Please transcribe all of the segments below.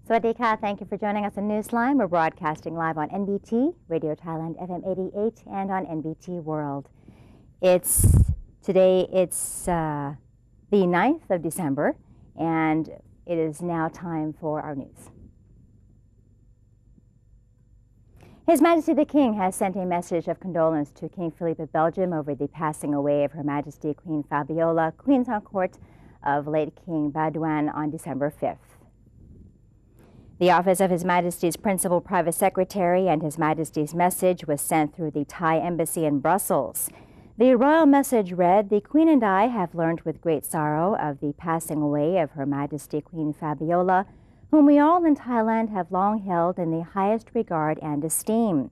สวัสดีค่ะ Thank you for joining us on Newsline. We're broadcasting live on NBT, Radio Thailand FM 88, and on NBT World. Today it's the 9th of December, and it is now time for our news. His Majesty the King has sent a message of condolence to King Philip of Belgium over the passing away of Her Majesty Queen Fabiola, Queen Consort of late King Baudouin on December 5th. The office of His Majesty's Principal Private Secretary and His Majesty's message was sent through the Thai Embassy in Brussels. The royal message read, "The Queen and I have learned with great sorrow of the passing away of Her Majesty Queen Fabiola, whom we all in Thailand have long held in the highest regard and esteem.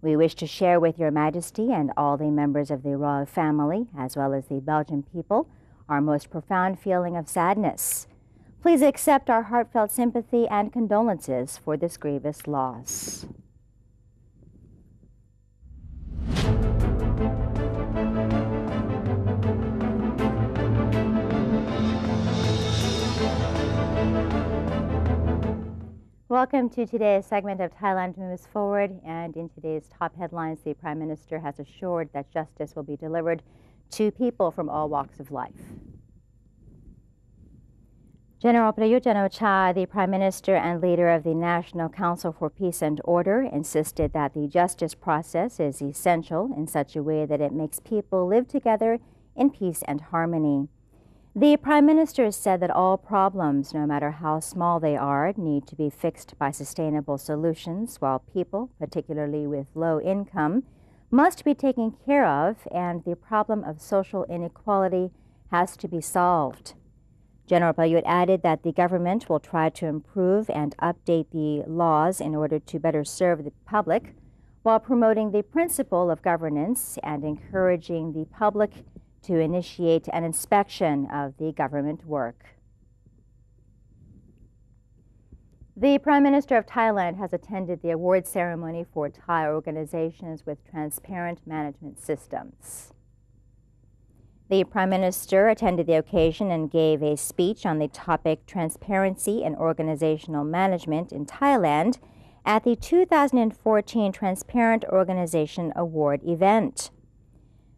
We wish to share with Your Majesty and all the members of the royal family, as well as the Belgian people, our most profound feeling of sadness. Please accept our heartfelt sympathy and condolences for this grievous loss." Welcome to today's segment of Thailand Moves Forward, and in today's top headlines, the Prime Minister has assured that justice will be delivered to people from all walks of life. General Prayut Chan-o-cha, the Prime Minister and leader of the National Council for Peace and Order, insisted that the justice process is essential in such a way that it makes people live together in peace and harmony. The Prime Minister said that all problems, no matter how small they are, need to be fixed by sustainable solutions, while people, particularly with low income, must be taken care of, and the problem of social inequality has to be solved. General Prayut added that the government will try to improve and update the laws in order to better serve the public, while promoting the principle of governance and encouraging the public to initiate an inspection of the government work. The Prime Minister of Thailand has attended the award ceremony for Thai organizations with transparent management systems. The Prime Minister attended the occasion and gave a speech on the topic Transparency in Organizational Management in Thailand at the 2014 Transparent Organization Award event.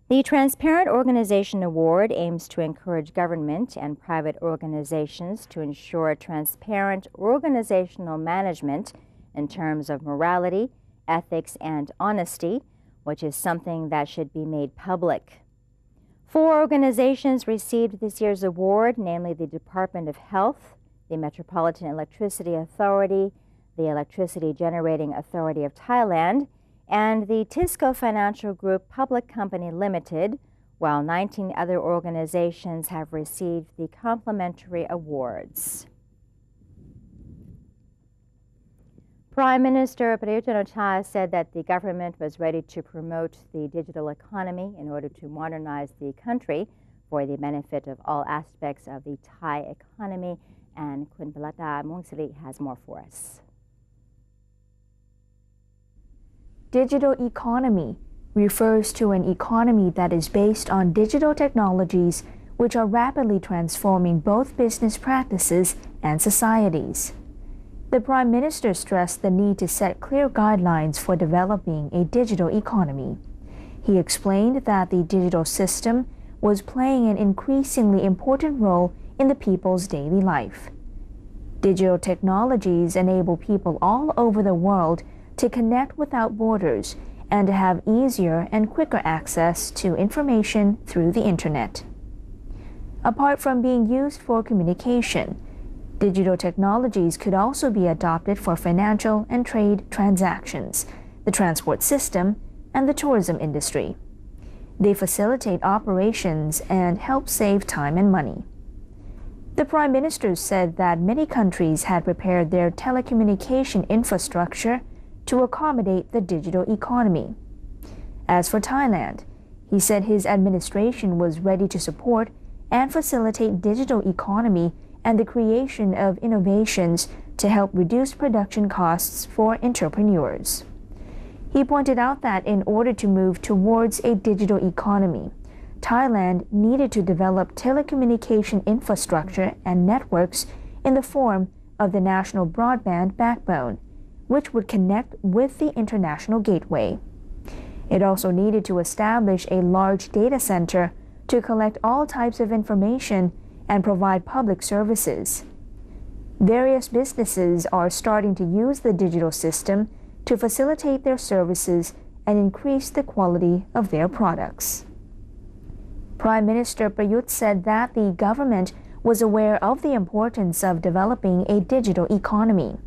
The Transparent Organization Award aims to encourage government and private organizations to ensure transparent organizational management in terms of morality, ethics, and honesty, which is something that should be made public. 4 organizations received this year's award, namely the Department of Health, the Metropolitan Electricity Authority, the Electricity Generating Authority of Thailand, and the Tisco Financial Group Public Company Limited, while 19 other organizations have received the complimentary awards. Prime Minister Prayut Chan-o-cha said that the government was ready to promote the digital economy in order to modernize the country for the benefit of all aspects of the Thai economy, and Kun Palata Mungsili has more for us. Digital economy refers to an economy that is based on digital technologies which are rapidly transforming both business practices and societies. The Prime Minister stressed the need to set clear guidelines for developing a digital economy. He explained that the digital system was playing an increasingly important role in the people's daily life. Digital technologies enable people all over the world to connect without borders and to have easier and quicker access to information through the Internet. Apart from being used for communication, digital technologies could also be adopted for financial and trade transactions, the transport system, and the tourism industry. They facilitate operations and help save time and money. The Prime Minister said that many countries had prepared their telecommunication infrastructure to accommodate the digital economy. As for Thailand, he said his administration was ready to support and facilitate digital economy and the creation of innovations to help reduce production costs for entrepreneurs. He pointed out that in order to move towards a digital economy, Thailand needed to develop telecommunication infrastructure and networks in the form of the national broadband backbone, which would connect with the international gateway. It also needed to establish a large data center to collect all types of information and provide public services. Various businesses are starting to use the digital system to facilitate their services and increase the quality of their products. Prime Minister Prayut said that the government was aware of the importance of developing a digital economy.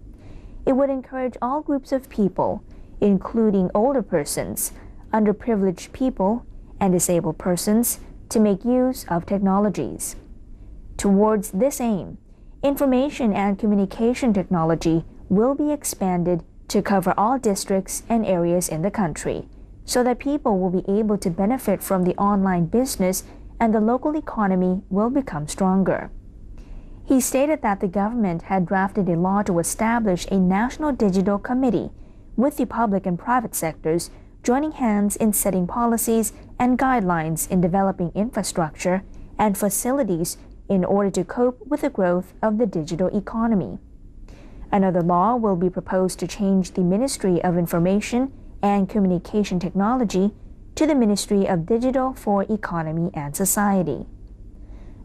It would encourage all groups of people, including older persons, underprivileged people, and disabled persons, to make use of technologies. Towards this aim, information and communication technology will be expanded to cover all districts and areas in the country, so that people will be able to benefit from the online business and the local economy will become stronger. He stated that the government had drafted a law to establish a national digital committee with the public and private sectors joining hands in setting policies and guidelines in developing infrastructure and facilities in order to cope with the growth of the digital economy. Another law will be proposed to change the Ministry of Information and Communication Technology to the Ministry of Digital for Economy and Society.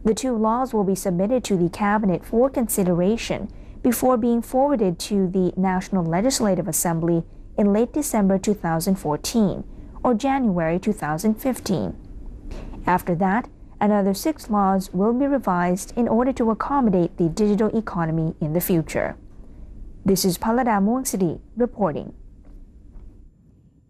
The two laws will be submitted to the Cabinet for consideration before being forwarded to the National Legislative Assembly in late December 2014 or January 2015. After that, another 6 laws will be revised in order to accommodate the digital economy in the future. This is Palada Muangsiri reporting.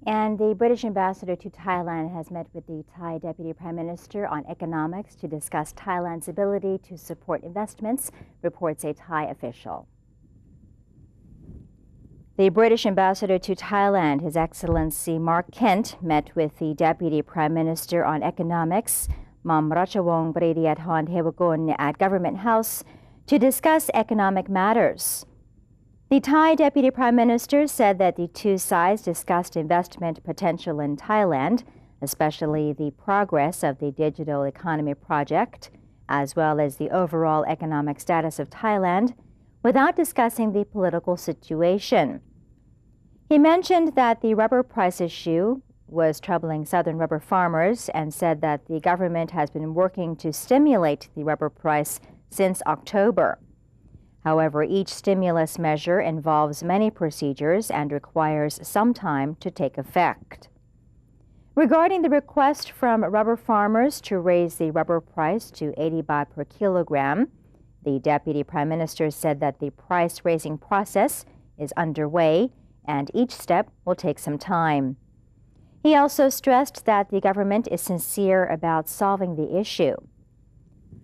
And the British ambassador to Thailand has met with the Thai Deputy Prime Minister on economics to discuss Thailand's ability to support investments, reports a Thai official. The British ambassador to Thailand, His Excellency Mark Kent, met with the Deputy Prime Minister on economics, Mam Ratchawong Prediathon Thewakul, at Government House to discuss economic matters. The Thai Deputy Prime Minister said that the two sides discussed investment potential in Thailand, especially the progress of the digital economy project, as well as the overall economic status of Thailand, without discussing the political situation. He mentioned that the rubber price issue was troubling southern rubber farmers and said that the government has been working to stimulate the rubber price since October. However, each stimulus measure involves many procedures and requires some time to take effect. Regarding the request from rubber farmers to raise the rubber price to 80 baht per kilogram, the Deputy Prime Minister said that the price-raising process is underway and each step will take some time. He also stressed that the government is sincere about solving the issue.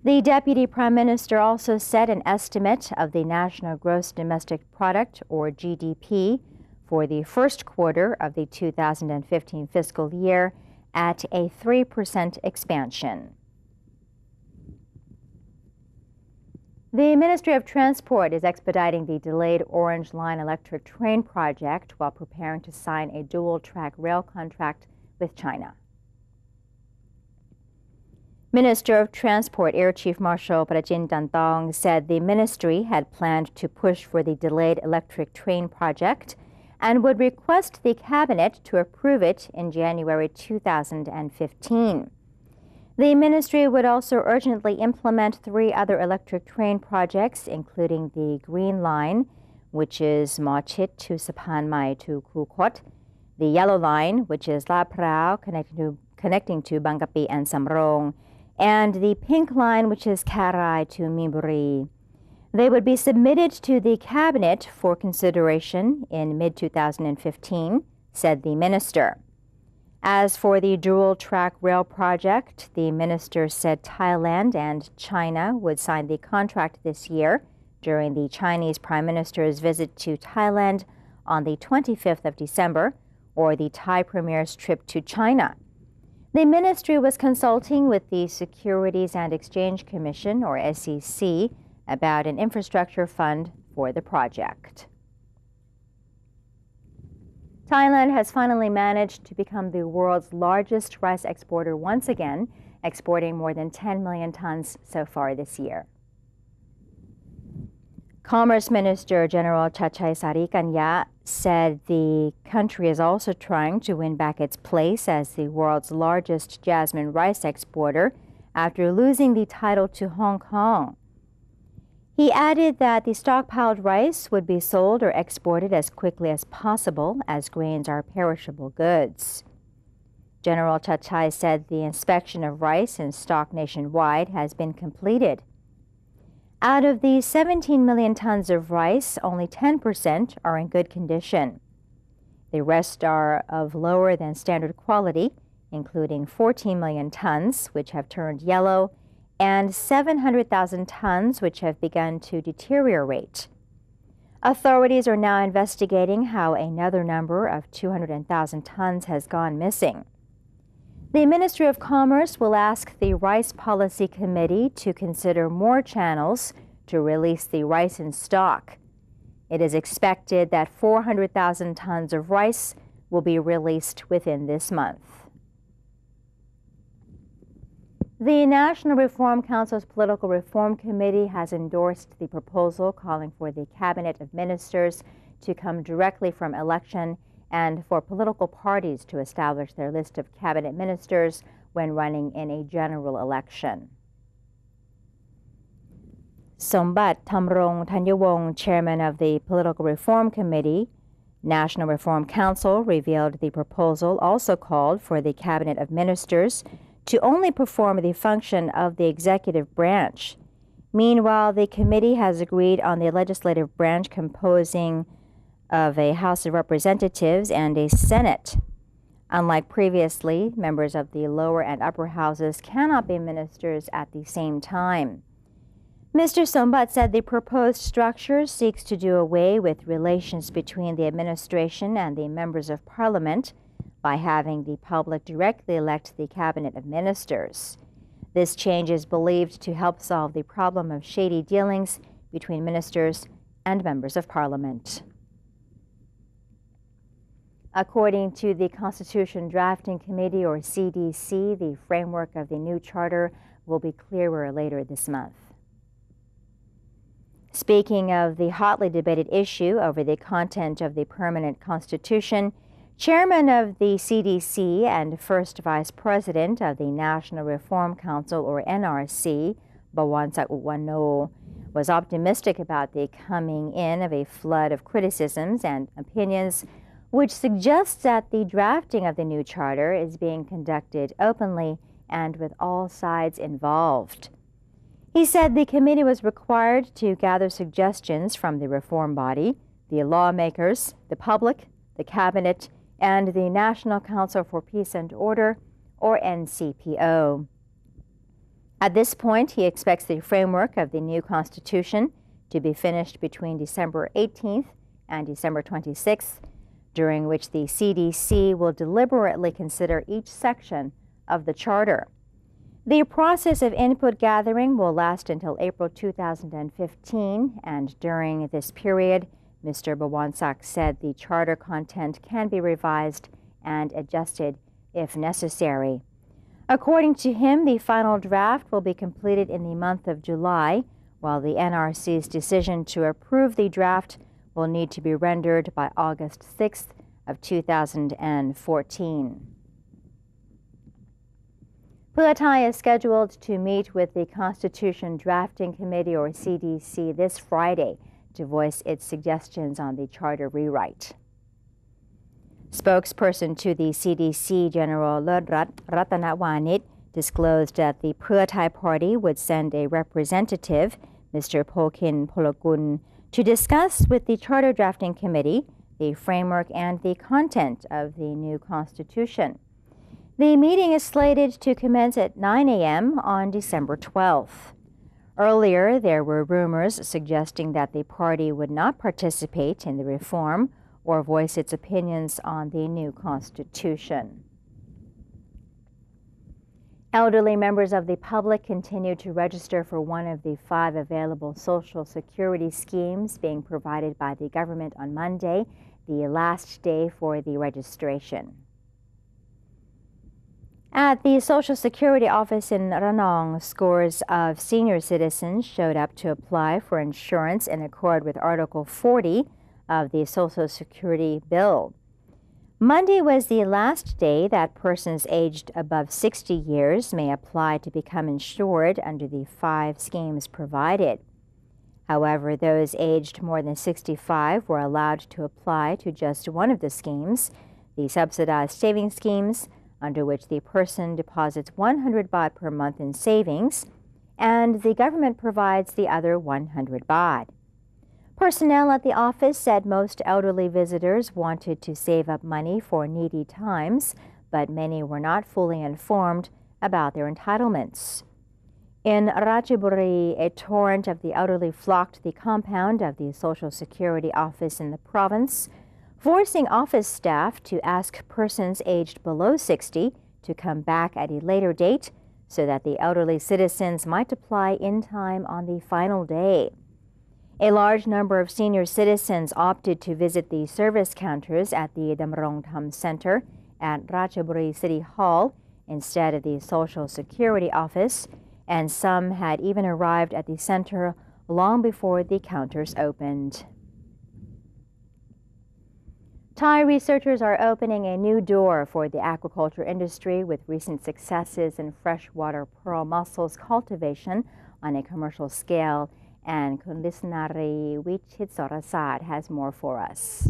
The Deputy Prime Minister also set an estimate of the National Gross Domestic Product, or GDP, for the first quarter of the 2015 fiscal year at a 3% expansion. The Ministry of Transport is expediting the delayed Orange Line electric train project while preparing to sign a dual-track rail contract with China. Minister of Transport Air Chief Marshal Prajin Tantong said the ministry had planned to push for the delayed electric train project and would request the cabinet to approve it in January 2015. The ministry would also urgently implement 3 other electric train projects, including the Green Line, which is Mawchit to Sapan Mai to Kukot, the Yellow Line, which is La Prao connecting to Bangkapi and Samrong, and the Pink Line, which is Karai to Miburi. They would be submitted to the cabinet for consideration in mid-2015, said the minister. As for the dual-track rail project, the minister said Thailand and China would sign the contract this year during the Chinese Prime Minister's visit to Thailand on the 25th of December, or the Thai Premier's trip to China. The ministry was consulting with the Securities and Exchange Commission, or SEC, about an infrastructure fund for the project. Thailand has finally managed to become the world's largest rice exporter once again, exporting more than 10 million tons so far this year. Commerce Minister General Chachai Sarikanya said the country is also trying to win back its place as the world's largest jasmine rice exporter after losing the title to Hong Kong. He added that the stockpiled rice would be sold or exported as quickly as possible, as grains are perishable goods. General Chachai said the inspection of rice in stock nationwide has been completed. Out of the 17 million tons of rice, only 10% are in good condition. The rest are of lower than standard quality, including 14 million tons, which have turned yellow, and 700,000 tons, which have begun to deteriorate. Authorities are now investigating how another number of 200,000 tons has gone missing. The Ministry of Commerce will ask the Rice Policy Committee to consider more channels to release the rice in stock. It is expected that 400,000 tons of rice will be released within this month. The National Reform Council's Political Reform Committee has endorsed the proposal calling for the Cabinet of Ministers to come directly from election and for political parties to establish their list of cabinet ministers when running in a general election. Sombat Thamrong Thanyawong, chairman of the Political Reform Committee, National Reform Council, revealed the proposal also called for the Cabinet of Ministers to only perform the function of the executive branch. Meanwhile, the committee has agreed on the legislative branch composing of a House of Representatives and a Senate. Unlike previously, members of the lower and upper houses cannot be ministers at the same time. Mr. Sombat said the proposed structure seeks to do away with relations between the administration and the members of parliament by having the public directly elect the cabinet of ministers. This change is believed to help solve the problem of shady dealings between ministers and members of parliament. According to the Constitution Drafting Committee, or CDC, the framework of the new charter will be clearer later this month. Speaking of the hotly debated issue over the content of the permanent Constitution, Chairman of the CDC and first Vice President of the National Reform Council, or NRC, Bawansak Uwano, was optimistic about the coming in of a flood of criticisms and opinions which suggests that the drafting of the new charter is being conducted openly and with all sides involved. He said the committee was required to gather suggestions from the reform body, the lawmakers, the public, the cabinet, and the National Council for Peace and Order, or NCPO. At this point, he expects the framework of the new Constitution to be finished between December 18th and December 26th, during which the CDC will deliberately consider each section of the charter. The process of input gathering will last until April 2015, and during this period, Mr. Bawansak said the charter content can be revised and adjusted if necessary. According to him, the final draft will be completed in the month of July, while the NRC's decision to approve the draft will need to be rendered by August 6th of 2014. Pheu Thai is scheduled to meet with the Constitution Drafting Committee, or CDC, this Friday to voice its suggestions on the charter rewrite. Spokesperson to the CDC, General Lerrat Ratanawanit, disclosed that the Pheu Thai party would send a representative, Mr. Polkin Polokun, to discuss with the Charter Drafting Committee the framework and the content of the new Constitution. The meeting is slated to commence at 9 a.m. on December 12th. Earlier, there were rumors suggesting that the party would not participate in the reform or voice its opinions on the new Constitution. Elderly members of the public continue to register for one of the 5 available Social Security schemes being provided by the government on Monday, the last day for the registration. At the Social Security office in Ranong, scores of senior citizens showed up to apply for insurance in accord with Article 40 of the Social Security bill. Monday was the last day that persons aged above 60 years may apply to become insured under the 5 schemes provided. However, those aged more than 65 were allowed to apply to just one of the schemes, the subsidized savings schemes, under which the person deposits 100 baht per month in savings, and the government provides the other 100 baht. Personnel at the office said most elderly visitors wanted to save up money for needy times, but many were not fully informed about their entitlements. In Ratchaburi, a torrent of the elderly flocked the compound of the Social Security office in the province, forcing office staff to ask persons aged below 60 to come back at a later date so that the elderly citizens might apply in time on the final day. A large number of senior citizens opted to visit the service counters at the Damrong Tham Center at Ratchaburi City Hall instead of the Social Security office, and some had even arrived at the center long before the counters opened. Thai researchers are opening a new door for the aquaculture industry with recent successes in freshwater pearl mussels cultivation on a commercial scale, and Kundisnari Wichit has more for us.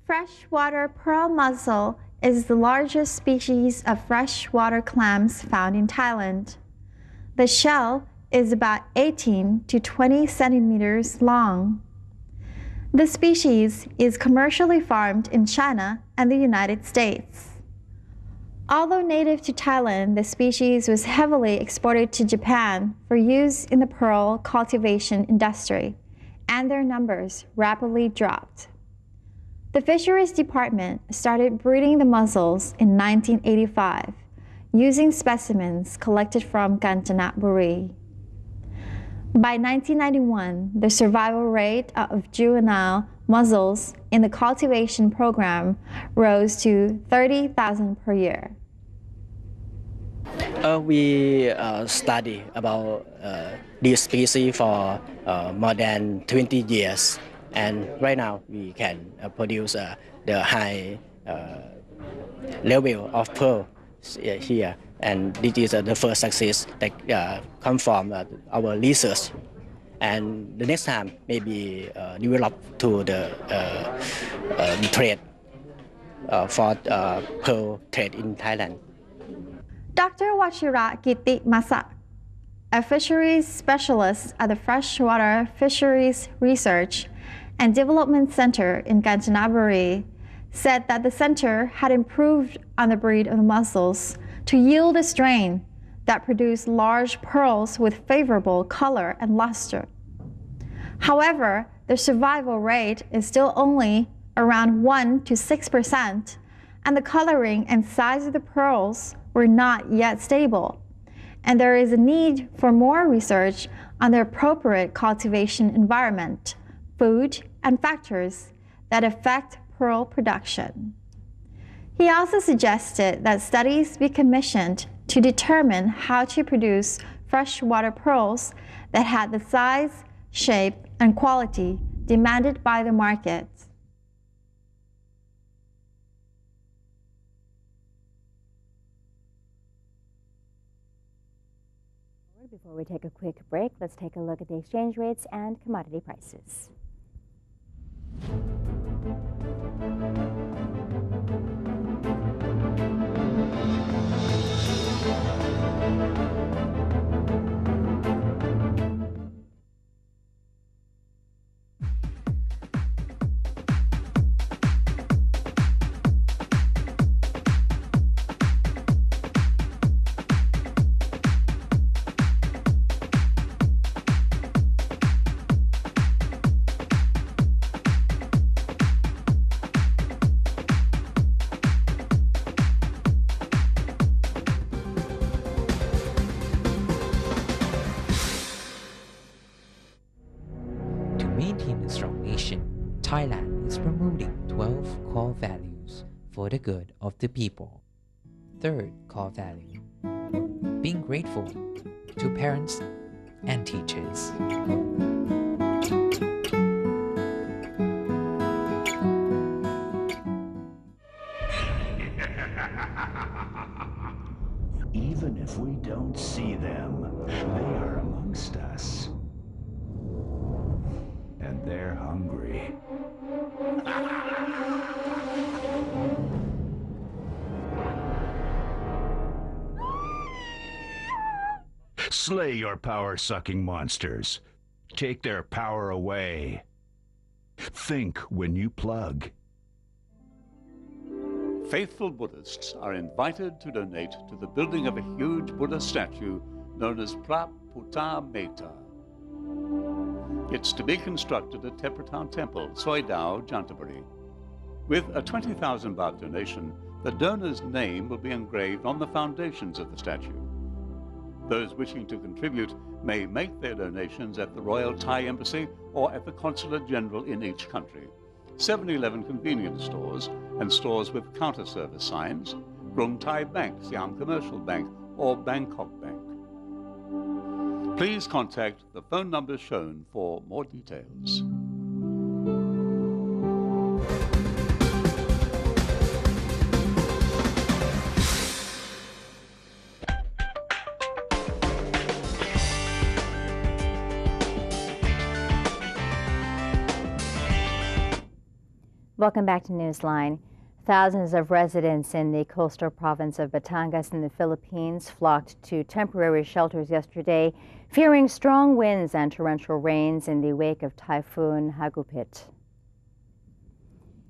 Freshwater pearl mussel is the largest species of freshwater clams found in Thailand. The shell is about 18 to 20 centimeters long. The species is commercially farmed in China and the United States. Although native to Thailand, the species was heavily exported to Japan for use in the pearl cultivation industry, and their numbers rapidly dropped. The Fisheries Department started breeding the mussels in 1985, using specimens collected from Kanchanaburi. By 1991, the survival rate of juvenile mussels in the cultivation program rose to 30,000 per year. We study about this species for more than 20 years, and right now we can produce the high level of pearl here, and this is the first success that come from our research. And the next time maybe develop to the trade for pearl trade in Thailand. Dr. Wachira Gitti Masak, a fisheries specialist at the Freshwater Fisheries Research and Development Center in Kanchanaburi, said that the center had improved on the breed of the mussels to yield a strain that produced large pearls with favorable color and luster. However, the survival rate is still only around 1 to 6%, and the coloring and size of the pearls were not yet stable, and there is a need for more research on the appropriate cultivation environment, food, and factors that affect pearl production. He also suggested that studies be commissioned to determine how to produce freshwater pearls that had the size, shape, and quality demanded by the market. Before we take a quick break, let's take a look at the exchange rates and commodity prices. Maintain a strong nation, Thailand is promoting 12 core values for the good of the people. third core value, being grateful to parents and teachers. Even if we don't see them, they are amongst us. And they're hungry. Slay your power-sucking monsters. Take their power away. Think when you plug. Faithful Buddhists are invited to donate to the building of a huge Buddha statue known as Praputta Metta. It's to be constructed at Tepratown Temple, Soidao, Jantaburi. With a 20,000 baht donation, the donor's name will be engraved on the foundations of the statue. Those wishing to contribute may make their donations at the Royal Thai Embassy or at the Consulate General in each country, 7-Eleven convenience stores, and stores with counter service signs, Krung Thai Bank, Siam Commercial Bank, or Bangkok Bank. Please contact the phone numbers shown for more details. Welcome back to Newsline. Thousands of residents in the coastal province of Batangas in the Philippines flocked to temporary shelters yesterday, fearing strong winds and torrential rains in the wake of Typhoon Hagupit.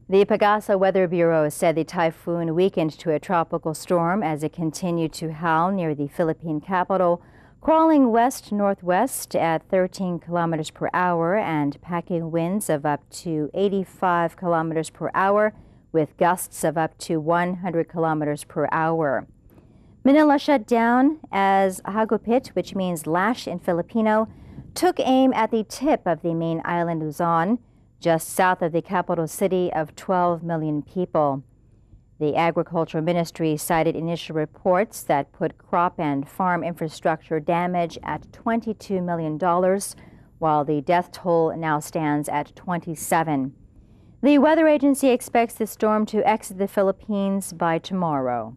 The Pagasa Weather Bureau said the typhoon weakened to a tropical storm as it continued to howl near the Philippine capital, crawling west-northwest at 13 kilometers per hour and packing winds of up to 85 kilometers per hour with gusts of up to 100 kilometers per hour. Manila shut down as Hagupit, which means lash in Filipino, took aim at the tip of the main island Luzon, just south of the capital city of 12 million people. The Agricultural Ministry cited initial reports that put crop and farm infrastructure damage at $22 million, while the death toll now stands at 27. The weather agency expects the storm to exit the Philippines by tomorrow.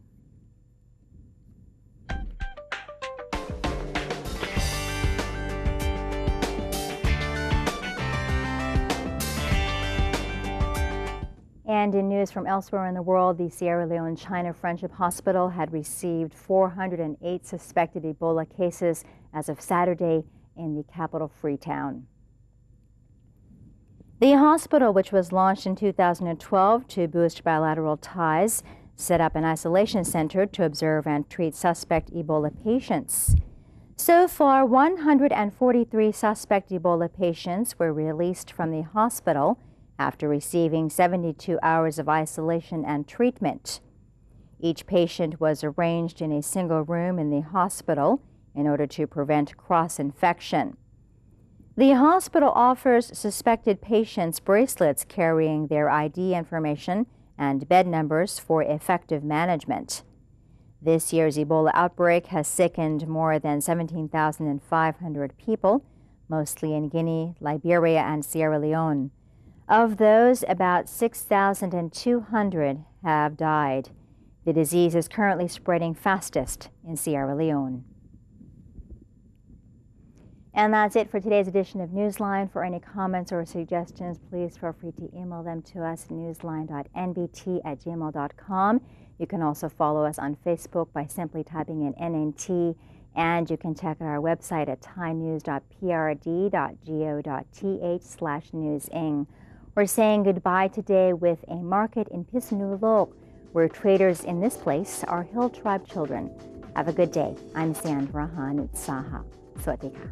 And in news from elsewhere in the world, the Sierra Leone-China Friendship Hospital had received 408 suspected Ebola cases as of Saturday in the capital Freetown. The hospital, which was launched in 2012 to boost bilateral ties, set up an isolation center to observe and treat suspect Ebola patients. So far, 143 suspect Ebola patients were released from the hospital after receiving 72 hours of isolation and treatment. Each patient was arranged in a single room in the hospital in order to prevent cross-infection. The hospital offers suspected patients bracelets carrying their ID information and bed numbers for effective management. This year's Ebola outbreak has sickened more than 17,500 people, mostly in Guinea, Liberia, and Sierra Leone. Of those, about 6,200 have died. The disease is currently spreading fastest in Sierra Leone. And that's it for today's edition of Newsline. For any comments or suggestions, please feel free to email them to us at newsline.nbt@gmail.com. You can also follow us on Facebook by simply typing in NNT, and you can check out our website at thainews.prd.go.th/newsing. We're saying goodbye today with a market in Pisanulok, where traders in this place are Hill Tribe children. Have a good day. I'm Sandra Han Utsaha. Sawasdee ka.